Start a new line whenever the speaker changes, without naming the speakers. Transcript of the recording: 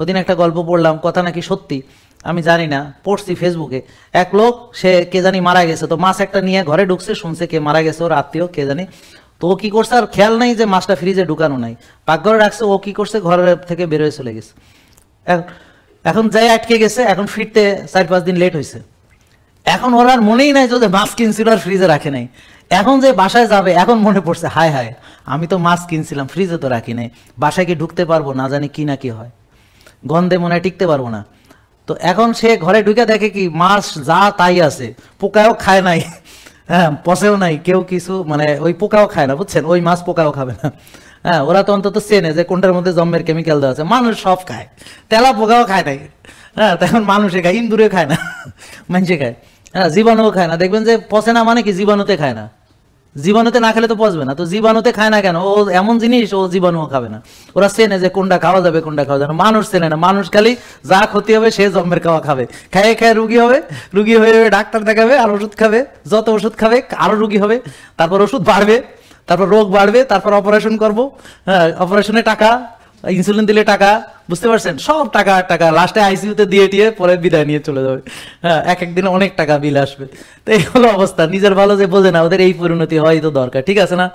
ওদিন একটা গল্প পড়লাম, কথা নাকি সত্যি, আমি জানি না, পড়ছি ফেসবুকে। এক লোক, সে কে জানি মারা গেছে, তো মাছ একটা নিয়ে ঘরে ঢুকছে, শুনছে কে মারা গেছে, ওর আত্মীয় কে জানি। তো ও কি করছে, আর খেয়াল নাই যে মাছটা ফ্রিজে ঢুকানো নাই, পাকঘরে রাখছে। ও কি করছে, ঘরের থেকে বেরোয় চলে গেছে। এখন যাই আটকে গেছে, এখন ফিরতে 4-5 দিন লেট হয়েছে। এখন ওর আর মনেই নাই যে মাছ কিনছিল আর ফ্রিজে রাখে নাই। এখন যে বাসায় যাবে, এখন মনে পড়ছে, হায় হায়, আমি তো মাছ কিনছিলাম, ফ্রিজে তো রাখি নাই, বাসায় কি ঢুকতে পারবো, না জানি কি না কি হয়, গন্ধে মনে হয় টিকতে পারবো না। তো এখন সে ঘরে ঢুকে দেখে কি, মাছ যা তাই আছে, পোকাও খায় নাই, হ্যাঁ, পচেও নাই, কেউ কিছু মানে ওই পোকাও খায় না, বুঝছেন, ওই মাছ পোকাও খাবে না। হ্যাঁ, ওরা তো অন্তত চেনে যে কোনটার মধ্যে জম্মের কেমিক্যাল দেওয়া আছে। মানুষ সব খায়, তেলা পোকাও খায় নাই। হ্যাঁ, তখন মানুষে খায়, ইন্দুরে খায় না, মানুষে খায়। হ্যাঁ, জীবাণুও খায় না। দেখবেন যে পচে না মানে কি, জীবাণুতে খায় না। জীবাণুতে না খেলে তো পচবে না, তো জীবাণুতে খায় না কেন, ও এমন জিনিস, ও জীবাণুও খাবে না। ওরা চেনে যে কোনটা খাওয়া যাবে, কোনটা খাওয়া যাবে না। মানুষ চেনে না, মানুষ খালি যা ক্ষতি হবে সে জম্মের খাওয়া খাবে, খায় খায় রুগী হবে, রুগী হয়ে ডাক্তার দেখাবে, আর ওষুধ খাবে, যত ওষুধ খাবে আরো রুগী হবে, তারপর ওষুধ বাড়বে, তারপর রোগ বাড়বে, তারপর অপারেশন করবো, হ্যাঁ, অপারেশনে টাকা, ইনসুলিন দিলে টাকা, বুঝতে পারছেন, সব টাকা টাকা, লাস্টে আইসিইউতে দিয়ে টিয়ে পরে বিদায় নিয়ে চলে যাবে। হ্যাঁ, এক একদিনে অনেক টাকা বিল আসবে। তো এই হলো অবস্থা। নিজের ভালো যে বোঝে না, ওদের এই পরিণতি হয় তো দরকার, ঠিক আছে না?